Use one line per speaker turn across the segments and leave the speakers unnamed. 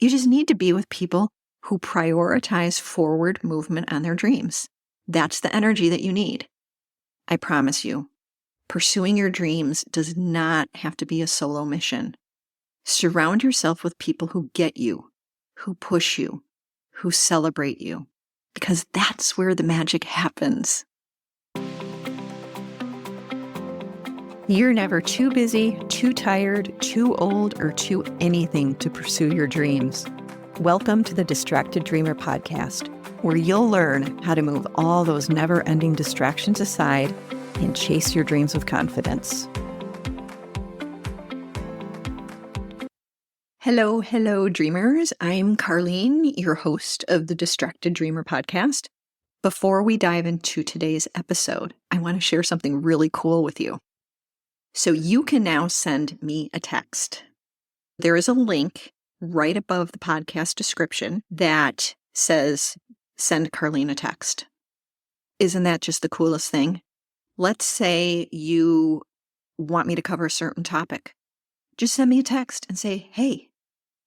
You just need to be with people who prioritize forward movement on their dreams. That's the energy that you need. I promise you, pursuing your dreams does not have to be a solo mission. Surround yourself with people who get you, who push you, who celebrate you, because that's where the magic happens. You're never too busy, too tired, too old, or too anything to pursue your dreams. Welcome to the Distracted Dreamer podcast, where you'll learn how to move all those never-ending distractions aside and chase your dreams with confidence. Hello, dreamers. I'm Carlene, your host of the Distracted Dreamer podcast. Before we dive into today's episode, I want to share something really cool with you. So you can now send me a text. There is a link right above the podcast description that says, send Carlene a text. Isn't that just the coolest thing? Let's say you want me to cover a certain topic. Just send me a text and say, hey,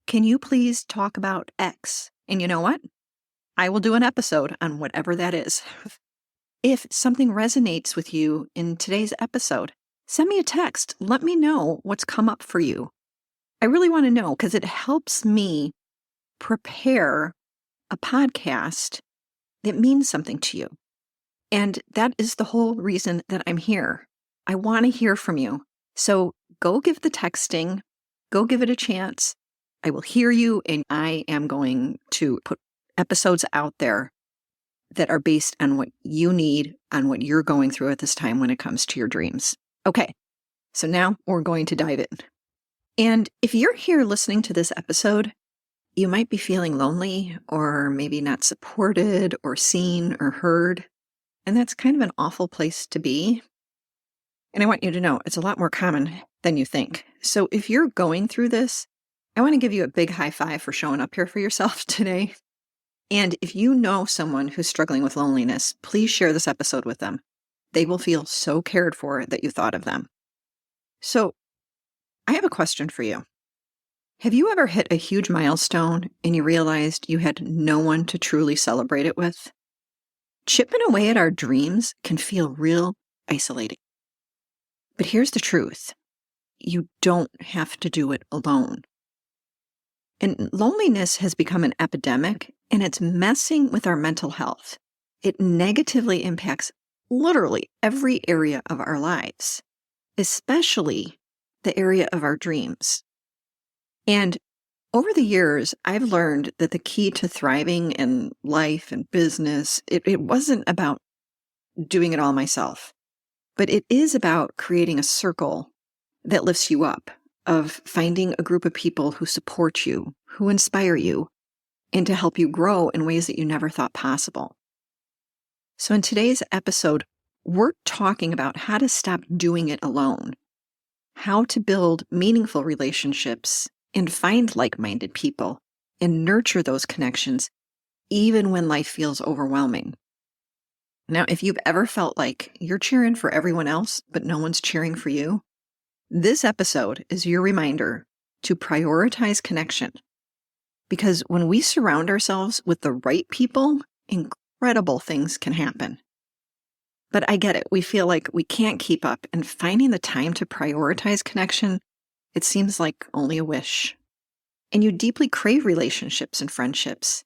can you please talk about X? And you know what? I will do an episode on whatever that is. If something resonates with you in today's episode, send me a text. Let me know what's come up for you. I really want to know because it helps me prepare a podcast that means something to you. And that is the whole reason that I'm here. I want to hear from you. So go give the texting, go give it a chance. I will hear you, and I am going to put episodes out there that are based on what you need, on what you're going through at this time when it comes to your dreams. Okay, so now we're going to dive in. And if you're here listening to this episode, you might be feeling lonely or maybe not supported or seen or heard. And that's kind of an awful place to be. And I want you to know it's a lot more common than you think. So if you're going through this, I want to give you a big high five for showing up here for yourself today. And if you know someone who's struggling with loneliness, please share this episode with them. They will feel so cared for that you thought of them. So I have a question for you. Have you ever hit a huge milestone and you realized you had no one to truly celebrate it with? Chipping away at our dreams can feel real isolating. But here's the truth. You don't have to do it alone. And loneliness has become an epidemic, and it's messing with our mental health. It negatively impacts literally every area of our lives, especially the area of our dreams. And over the years, I've learned that the key to thriving in life and business, it wasn't about doing it all myself, but it is about creating a circle that lifts you up, of finding a group of people who support you, who inspire you, and to help you grow in ways that you never thought possible. So in today's episode, we're talking about how to stop doing it alone, how to build meaningful relationships and find like-minded people and nurture those connections even when life feels overwhelming. Now, if you've ever felt like you're cheering for everyone else, but no one's cheering for you, this episode is your reminder to prioritize connection. Because when we surround ourselves with the right people, incredible things can happen. But I get it. We feel like we can't keep up, and finding the time to prioritize connection, it seems like only a wish. And you deeply crave relationships and friendships.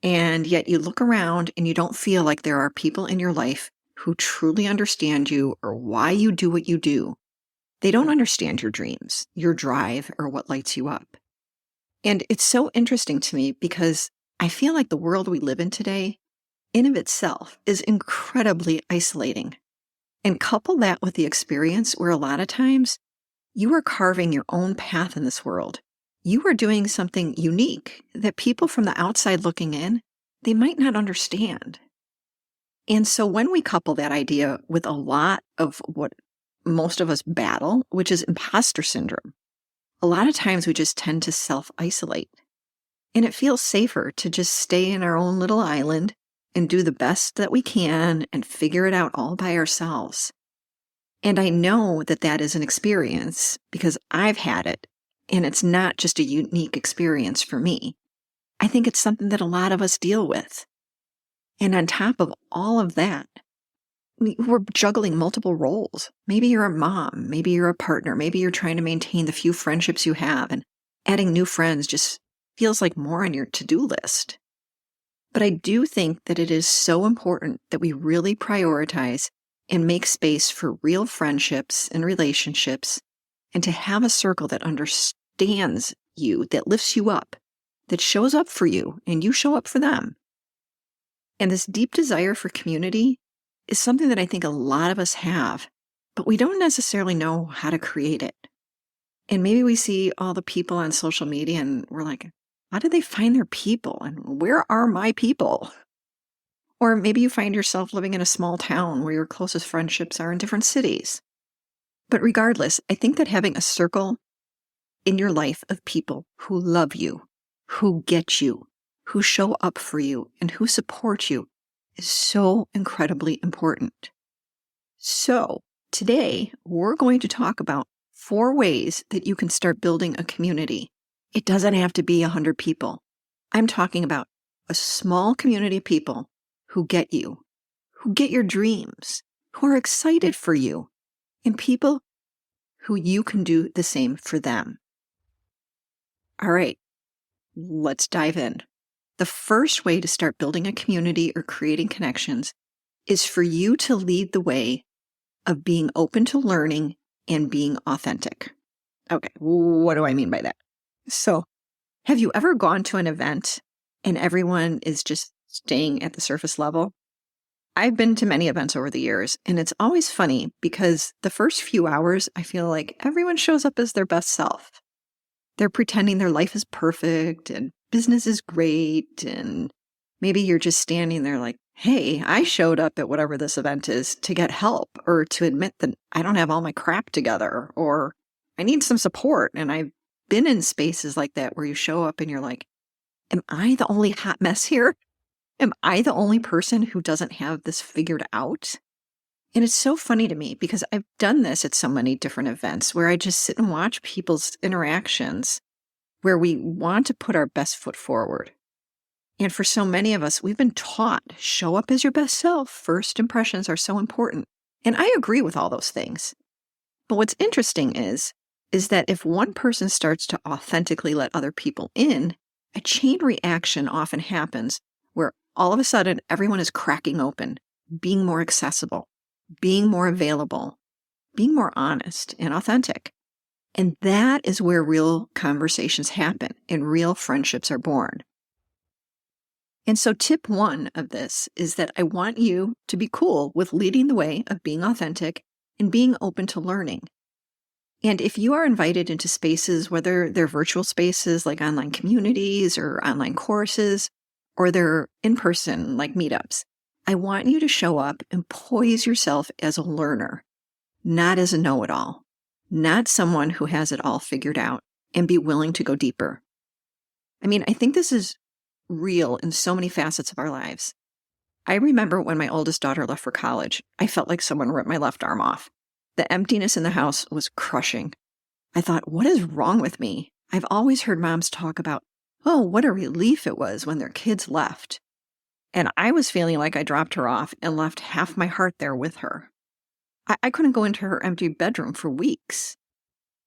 And yet you look around and you don't feel like there are people in your life who truly understand you or why you do what you do. They don't understand your dreams, your drive, or what lights you up. And it's so interesting to me because I feel like the world we live in today, in of itself, is incredibly isolating. And couple that with the experience where a lot of times you are carving your own path in this world. You are doing something unique that people from the outside looking in, they might not understand. And so when we couple that idea with a lot of what most of us battle, which is imposter syndrome, a lot of times we just tend to self-isolate. And it feels safer to just stay in our own little island and do the best that we can and figure it out all by ourselves. And I know that that is an experience because I've had it, and it's not just a unique experience for me. think it's something that a lot of us deal with. And on top of all of that, we're juggling multiple roles. Maybe you're a mom, maybe you're a partner, maybe you're trying to maintain the few friendships you have, and adding new friends just feels like more on your to-do list. But I do think that it is so important that we really prioritize and make space for real friendships and relationships, and to have a circle that understands you, that lifts you up, that shows up for you, and you show up for them. And this deep desire for community is something that I think a lot of us have, but we don't necessarily know how to create it. And maybe we see all the people on social media and we're like, how did they find their people? And where are my people? Or maybe you find yourself living in a small town where your closest friendships are in different cities. But regardless, I think that having a circle in your life of people who love you, who get you, who show up for you, and who support you is so incredibly important. So today, we're going to talk about 4 ways that you can start building a community. It doesn't have to be 100 people. I'm talking about a small community of people who get you, who get your dreams, who are excited for you, and people who you can do the same for them. All right, let's dive in. The first way to start building a community or creating connections is for you to lead the way of being open to learning and being authentic. Okay, what do I mean by that? So, have you ever gone to an event and everyone is just staying at the surface level? I've been to many events over the years, and it's always funny because the first few hours, I feel like everyone shows up as their best self. They're pretending their life is perfect and business is great, and maybe you're just standing there like, hey, I showed up at whatever this event is to get help, or to admit that I don't have all my crap together, or I need some support. And I've been in spaces like that where you show up and you're like, am I the only hot mess here? Am I the only person who doesn't have this figured out? And it's so funny to me because I've done this at so many different events where I just sit and watch people's interactions where we want to put our best foot forward. And for so many of us, we've been taught, show up as your best self. First impressions are so important. And I agree with all those things. But what's interesting is that if one person starts to authentically let other people in, a chain reaction often happens where all of a sudden everyone is cracking open, being more accessible, being more available, being more honest and authentic. And that is where real conversations happen and real friendships are born. And so tip 1 of this is that I want you to be cool with leading the way of being authentic and being open to learning. And if you are invited into spaces, whether they're virtual spaces like online communities or online courses, or they're in person like meetups, I want you to show up and poise yourself as a learner, not as a know-it-all, not someone who has it all figured out, and be willing to go deeper. I mean, I think this is real in so many facets of our lives. I remember when my oldest daughter left for college, I felt like someone ripped my left arm off. The emptiness in the house was crushing. I thought, what is wrong with me? I've always heard moms talk about, oh, what a relief it was when their kids left. And I was feeling like I dropped her off and left half my heart there with her. I couldn't go into her empty bedroom for weeks.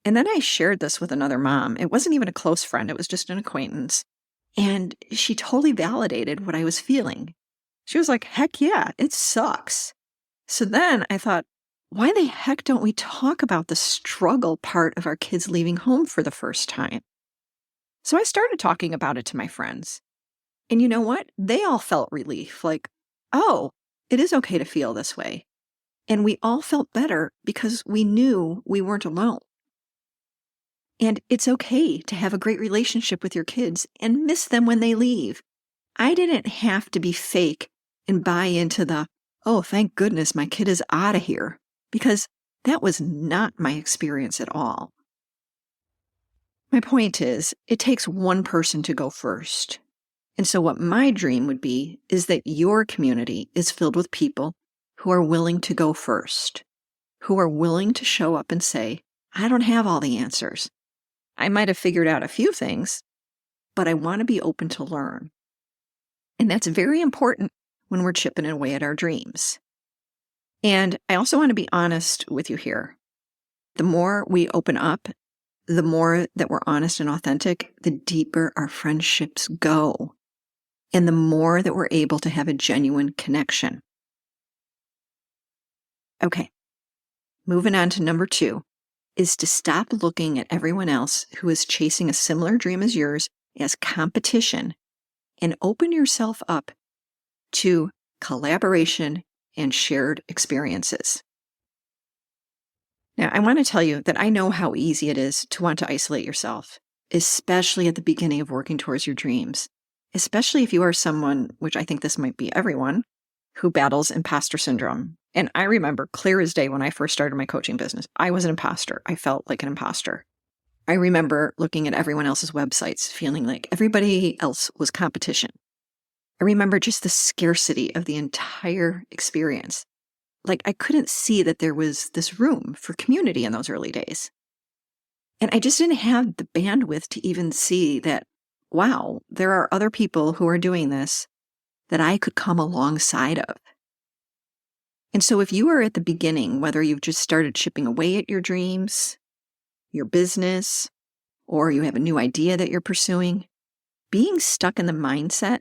And then I shared this with another mom. It wasn't even a close friend. It was just an acquaintance. And she totally validated what I was feeling. She was like, heck yeah, it sucks. So then I thought, why the heck don't we talk about the struggle part of our kids leaving home for the first time? So I started talking about it to my friends. And you know what? They all felt relief, like, oh, it is okay to feel this way. And we all felt better because we knew we weren't alone. And it's okay to have a great relationship with your kids and miss them when they leave. I didn't have to be fake and buy into the, oh, thank goodness my kid is out of here, because that was not my experience at all. My point is, it takes one person to go first. And so what my dream would be is that your community is filled with people who are willing to go first, who are willing to show up and say, I don't have all the answers. I might have figured out a few things, but I want to be open to learn. And that's very important when we're chipping away at our dreams. And I also want to be honest with you here. The more we open up, the more that we're honest and authentic, the deeper our friendships go, and the more that we're able to have a genuine connection. Okay, moving on to number 2 is to stop looking at everyone else who is chasing a similar dream as yours as competition and open yourself up to collaboration and shared experiences. Now, I want to tell you that I know how easy it is to want to isolate yourself, especially at the beginning of working towards your dreams, especially if you are someone, which I think this might be everyone, who battles imposter syndrome. And I remember clear as day when I first started my coaching business, I was an imposter. I felt like an imposter. I remember looking at everyone else's websites, feeling like everybody else was competition. I remember just the scarcity of the entire experience. Like I couldn't see that there was this room for community in those early days. And I just didn't have the bandwidth to even see that, wow, there are other people who are doing this that I could come alongside of. And so if you are at the beginning, whether you've just started chipping away at your dreams, your business, or you have a new idea that you're pursuing, being stuck in the mindset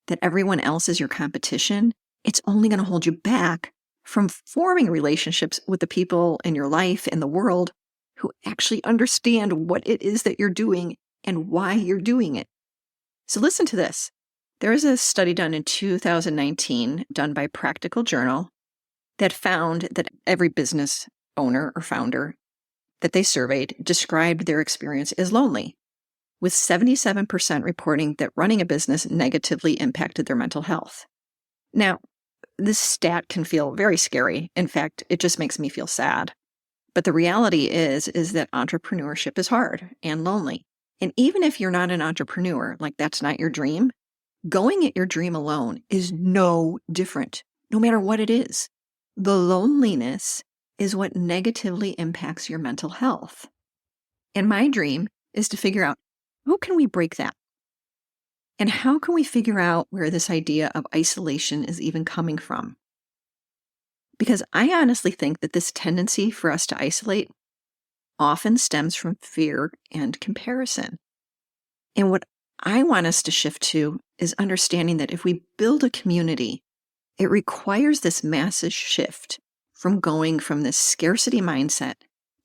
that everyone else is your competition, it's only going to hold you back from forming relationships with the people in your life and the world who actually understand what it is that you're doing and why you're doing it. So listen to this. There was a study done in 2019 done by Practical Journal that found that every business owner or founder that they surveyed described their experience as lonely, with 77% reporting that running a business negatively impacted their mental health. Now, this stat can feel very scary. In fact, it just makes me feel sad. But the reality is that entrepreneurship is hard and lonely. And even if you're not an entrepreneur, like that's not your dream, going at your dream alone is no different, no matter what it is. The loneliness is what negatively impacts your mental health. And my dream is to figure out, how can we break that? And how can we figure out where this idea of isolation is even coming from? Because I honestly think that this tendency for us to isolate often stems from fear and comparison. And what I want us to shift to is understanding that if we build a community, it requires this massive shift from going from this scarcity mindset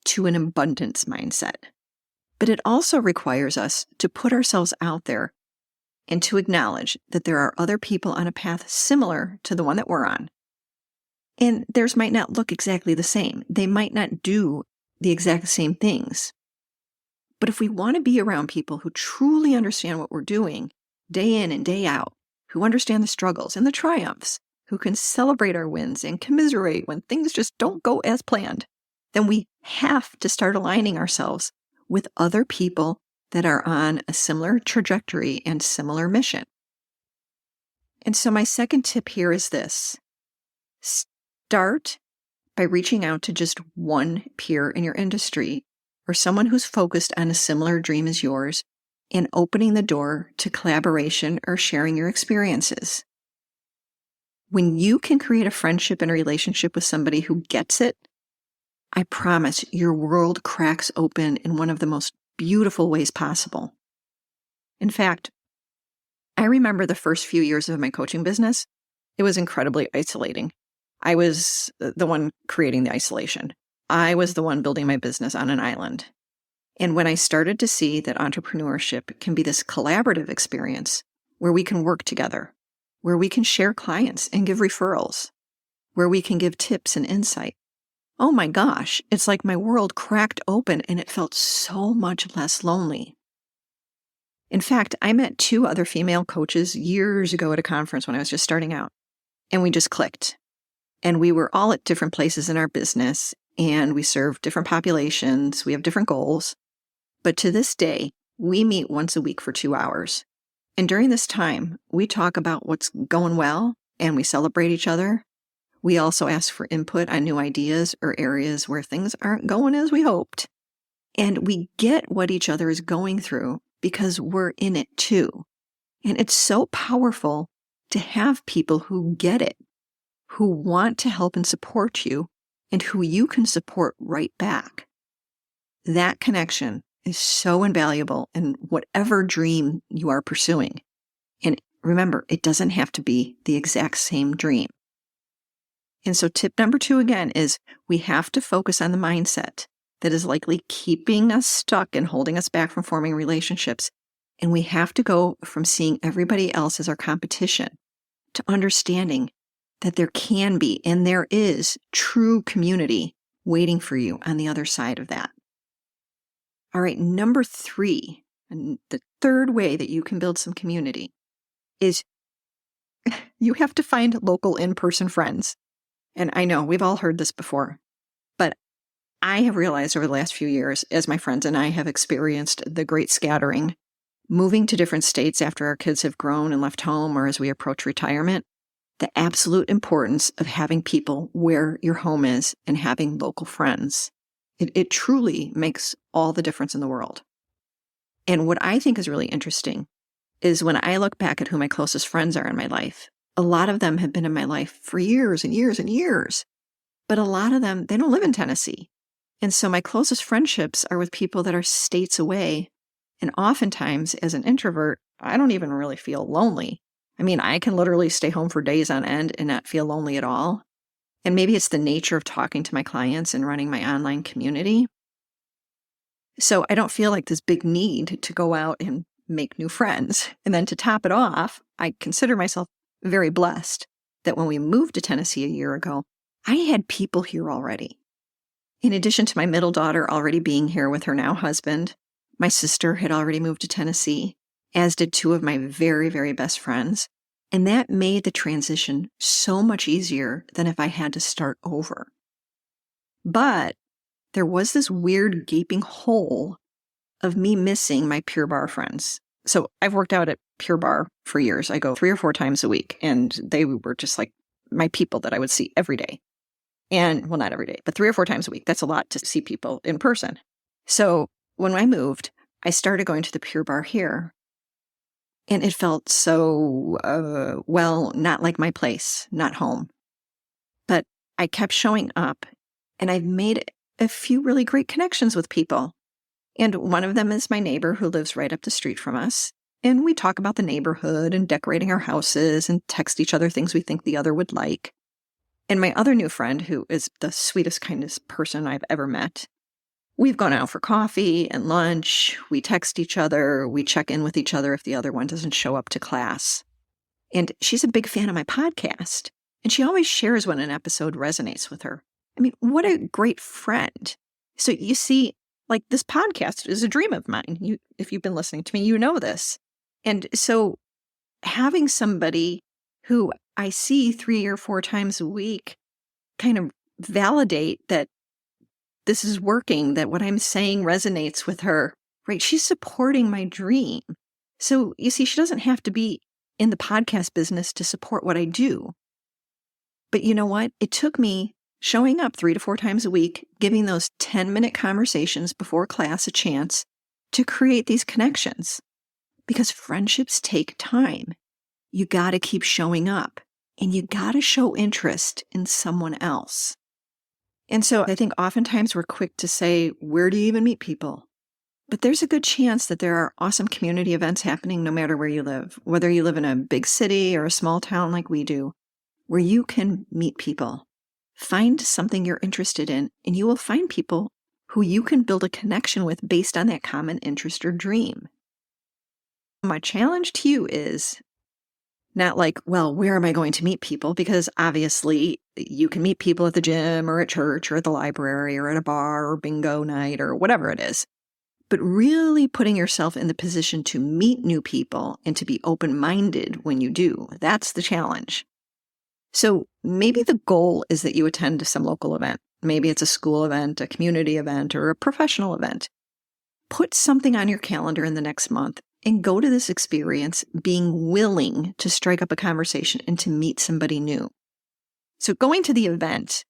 to an abundance mindset. But it also requires us to put ourselves out there and to acknowledge that there are other people on a path similar to the one that we're on. And theirs might not look exactly the same. They might not do the exact same things. But if we want to be around people who truly understand what we're doing, day in and day out, who understand the struggles and the triumphs, who can celebrate our wins and commiserate when things just don't go as planned, then we have to start aligning ourselves with other people that are on a similar trajectory and similar mission. And so my second tip here is this. Start by reaching out to just one peer in your industry or someone who's focused on a similar dream as yours and opening the door to collaboration or sharing your experiences. When you can create a friendship and a relationship with somebody who gets it, I promise your world cracks open in one of the most beautiful ways possible. In fact, I remember the first few years of my coaching business, it was incredibly isolating. I was the one creating the isolation. I was the one building my business on an island. And when I started to see that entrepreneurship can be this collaborative experience where we can work together, where we can share clients and give referrals, where we can give tips and insight, oh my gosh, it's like my world cracked open and it felt so much less lonely. In fact, I met 2 other female coaches years ago at a conference when I was just starting out, and we just clicked. And we were all at different places in our business, and we serve different populations, we have different goals. But to this day, we meet once a week for 2 hours. And during this time, we talk about what's going well, and we celebrate each other. We also ask for input on new ideas or areas where things aren't going as we hoped. And we get what each other is going through because we're in it too. And it's so powerful to have people who get it, who want to help and support you, and who you can support right back. That connection is so invaluable in whatever dream you are pursuing. And remember, it doesn't have to be the exact same dream. And so tip number 2 again is we have to focus on the mindset that is likely keeping us stuck and holding us back from forming relationships. And we have to go from seeing everybody else as our competition to understanding that there can be and there is true community waiting for you on the other side of that. All right, number 3, and the third way that you can build some community is you have to find local in-person friends. And I know we've all heard this before, but I have realized over the last few years, as my friends and I have experienced the great scattering, moving to different states after our kids have grown and left home or as we approach retirement, the absolute importance of having people where your home is and having local friends. It truly makes all the difference in the world. And what I think is really interesting is when I look back at who my closest friends are in my life, a lot of them have been in my life for years and years and years, but a lot of them, they don't live in Tennessee. And so my closest friendships are with people that are states away. And oftentimes, as an introvert, I don't even really feel lonely. I mean, I can literally stay home for days on end and not feel lonely at all. And maybe it's the nature of talking to my clients and running my online community. So I don't feel like this big need to go out and make new friends. And then to top it off, I consider myself very blessed that when we moved to Tennessee a year ago, I had people here already. In addition to my middle daughter already being here with her now husband, my sister had already moved to Tennessee, as did 2 of my very, very best friends. And that made the transition so much easier than if I had to start over. But there was this weird gaping hole of me missing my Pure Barre friends. So I've worked out at Pure Barre for years. I go 3 or 4 times a week, and they were just like my people that I would see every day. And, well, not every day, but 3 or 4 times a week. That's a lot to see people in person. So when I moved, I started going to the Pure Barre here. And it felt so, not like my place, not home. But I kept showing up, and I've made a few really great connections with people. And one of them is my neighbor who lives right up the street from us. And we talk about the neighborhood and decorating our houses and text each other things we think the other would like. And my other new friend, who is the sweetest, kindest person I've ever met, we've gone out for coffee and lunch. We text each other. We check in with each other if the other one doesn't show up to class. And she's a big fan of my podcast. And she always shares when an episode resonates with her. I mean, what a great friend. So you see, like, this podcast is a dream of mine. If you've been listening to me, you know this. And so having somebody who I see 3 or 4 times a week kind of validate that this is working, that what I'm saying resonates with her, right? She's supporting my dream. So you see, she doesn't have to be in the podcast business to support what I do. But you know what? It took me showing up 3 to 4 times a week, giving those 10-minute conversations before class a chance to create these connections. Because friendships take time. You got to keep showing up, and you got to show interest in someone else. And so I think oftentimes we're quick to say, where do you even meet people? But there's a good chance that there are awesome community events happening no matter where you live, whether you live in a big city or a small town like we do, where you can meet people. Find something you're interested in, and you will find people who you can build a connection with based on that common interest or dream. My challenge to you is not like, well, where am I going to meet people? Because obviously you can meet people at the gym or at church or at the library or at a bar or bingo night or whatever it is. But really putting yourself in the position to meet new people and to be open-minded when you do. That's the challenge. So maybe the goal is that you attend some local event. Maybe it's a school event, a community event, or a professional event. Put something on your calendar in the next month and go to this experience being willing to strike up a conversation and to meet somebody new. So going to the event,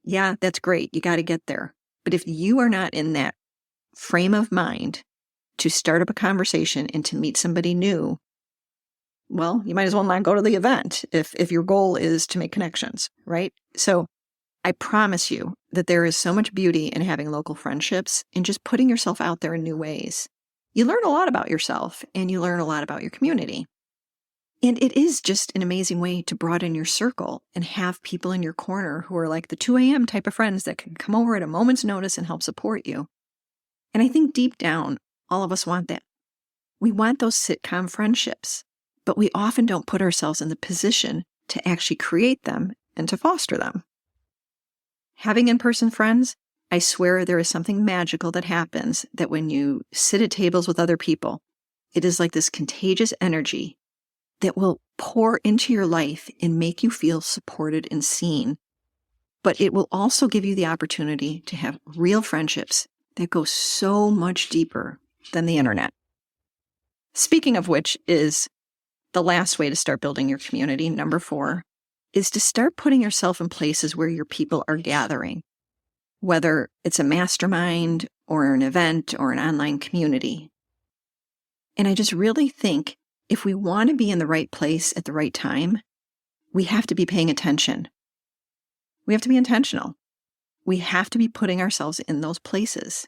yeah, that's great. You got to get there. But if you are not in that frame of mind to start up a conversation and to meet somebody new, well, you might as well not go to the event if your goal is to make connections, right? So I promise you that there is so much beauty in having local friendships and just putting yourself out there in new ways. You learn a lot about yourself and you learn a lot about your community. And it is just an amazing way to broaden your circle and have people in your corner who are like the 2 a.m. type of friends that can come over at a moment's notice and help support you. And I think deep down, all of us want that. We want those sitcom friendships, but we often don't put ourselves in the position to actually create them and to foster them. Having in-person friends, I swear there is something magical that happens that when you sit at tables with other people, it is like this contagious energy that will pour into your life and make you feel supported and seen. But it will also give you the opportunity to have real friendships that go so much deeper than the internet. Speaking of which is the last way to start building your community, number 4, is to start putting yourself in places where your people are gathering, whether it's a mastermind or an event or an online community. And I just really think if we want to be in the right place at the right time, we have to be paying attention. We have to be intentional. We have to be putting ourselves in those places.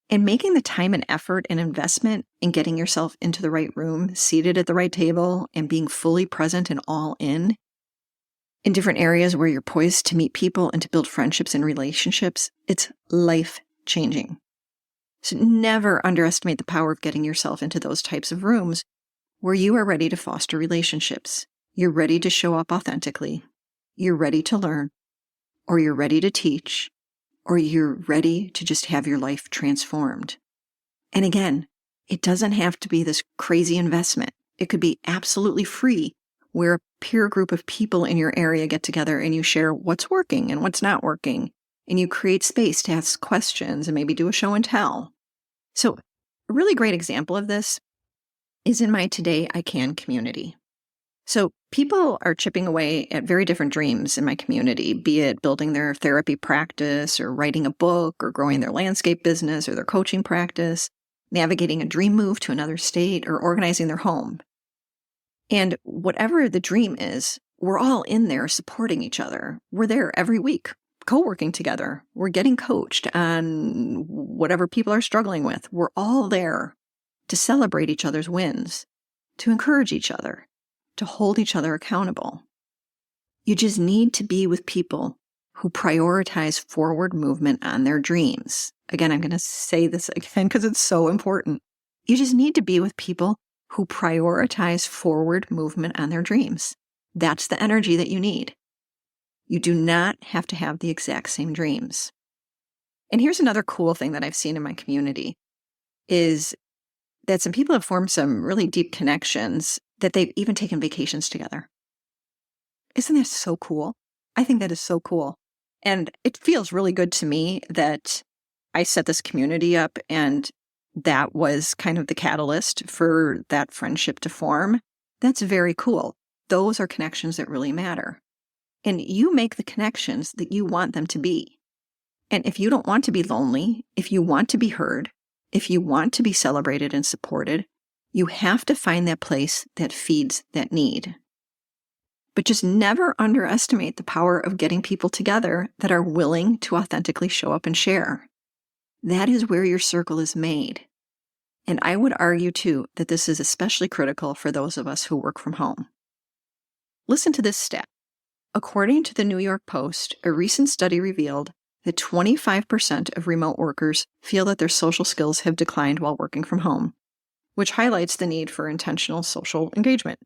And making the time and effort and investment in getting yourself into the right room, seated at the right table, and being fully present and all in different areas where you're poised to meet people and to build friendships and relationships, it's life-changing. So never underestimate the power of getting yourself into those types of rooms where you are ready to foster relationships. You're ready to show up authentically. You're ready to learn, or you're ready to teach, or you're ready to just have your life transformed. And again, it doesn't have to be this crazy investment. It could be absolutely free, where a peer group of people in your area get together and you share what's working and what's not working, and you create space to ask questions and maybe do a show and tell. So a really great example of this is in my Today I Can community. So people are chipping away at very different dreams in my community, be it building their therapy practice or writing a book or growing their landscape business or their coaching practice, navigating a dream move to another state or organizing their home. And whatever the dream is, we're all in there supporting each other. We're there every week, co-working together. We're getting coached on whatever people are struggling with. We're all there to celebrate each other's wins, to encourage each other, to hold each other accountable. You just need to be with people who prioritize forward movement on their dreams. Again, I'm going to say this again because it's so important. You just need to be with people who prioritize forward movement on their dreams. That's the energy that you need. You do not have to have the exact same dreams. And here's another cool thing that I've seen in my community is that some people have formed some really deep connections that they've even taken vacations together. Isn't that so cool? I think that is so cool. And it feels really good to me that I set this community up and that was kind of the catalyst for that friendship to form. That's very cool. Those are connections that really matter. And you make the connections that you want them to be. And if you don't want to be lonely, if you want to be heard, if you want to be celebrated and supported, you have to find that place that feeds that need. But just never underestimate the power of getting people together that are willing to authentically show up and share. That is where your circle is made. And I would argue, too, that this is especially critical for those of us who work from home. Listen to this stat. According to the New York Post, a recent study revealed that 25% of remote workers feel that their social skills have declined while working from home, which highlights the need for intentional social engagement.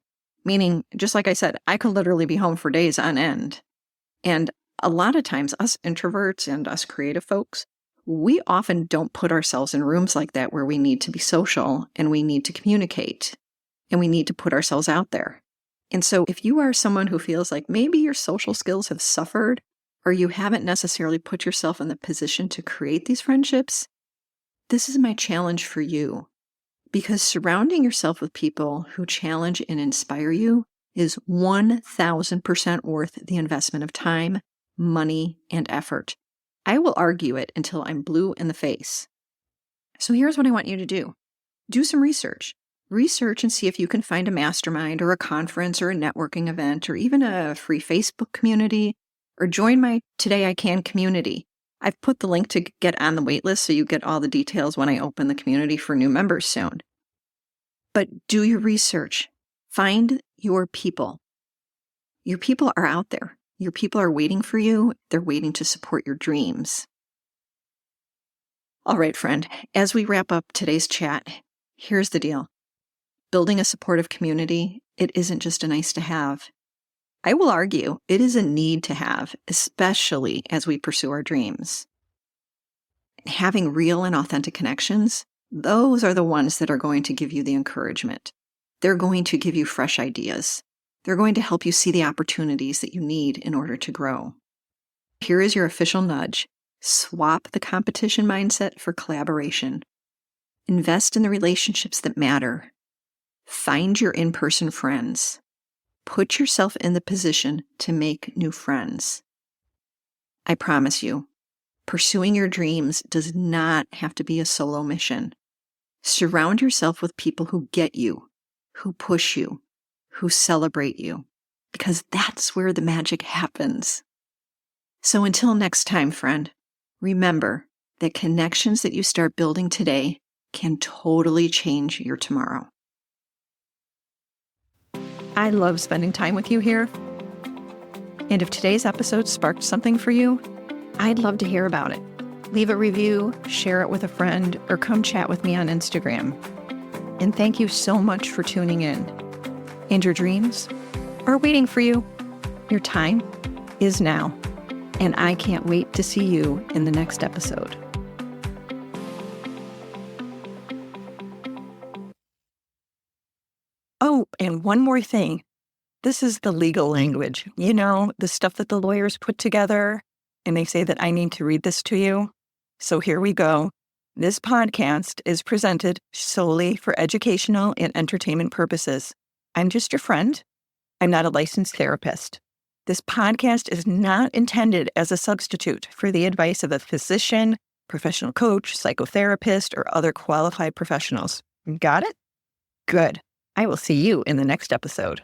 Meaning, just like I said, I could literally be home for days on end. And a lot of times, us introverts and us creative folks, we often don't put ourselves in rooms like that where we need to be social and we need to communicate and we need to put ourselves out there. And so if you are someone who feels like maybe your social skills have suffered or you haven't necessarily put yourself in the position to create these friendships, this is my challenge for you. Because surrounding yourself with people who challenge and inspire you is 1,000% worth the investment of time, money, and effort. I will argue it until I'm blue in the face. So here's what I want you to do. do some research. Research and see if you can find a mastermind or a conference or a networking event or even a free Facebook community, or join my Today I Can community. I've put the link to get on the waitlist so you get all the details when I open the community for new members soon. But do your research. Find your people. Your people are out there. Your people are waiting for you. They're waiting to support your dreams. All right, friend, as we wrap up today's chat, here's the deal. Building a supportive community, it isn't just a nice to have. I will argue it is a need to have, especially as we pursue our dreams. Having real and authentic connections, those are the ones that are going to give you the encouragement. They're going to give you fresh ideas. They're going to help you see the opportunities that you need in order to grow. Here is your official nudge. Swap the competition mindset for collaboration. Invest in the relationships that matter. Find your in-person friends. Put yourself in the position to make new friends. I promise you, pursuing your dreams does not have to be a solo mission. Surround yourself with people who get you, who push you, who celebrate you, because that's where the magic happens. So until next time, friend, remember that connections that you start building today can totally change your tomorrow. I love spending time with you here. And if today's episode sparked something for you, I'd love to hear about it. Leave a review, share it with a friend, or come chat with me on Instagram. And thank you so much for tuning in. And your dreams are waiting for you. Your time is now. And I can't wait to see you in the next episode. Oh, and one more thing. This is the legal language. You know, the stuff that the lawyers put together, and they say that I need to read this to you. So here we go. This podcast is presented solely for educational and entertainment purposes. I'm just your friend. I'm not a licensed therapist. This podcast is not intended as a substitute for the advice of a physician, professional coach, psychotherapist, or other qualified professionals. Got it? Good. I will see you in the next episode.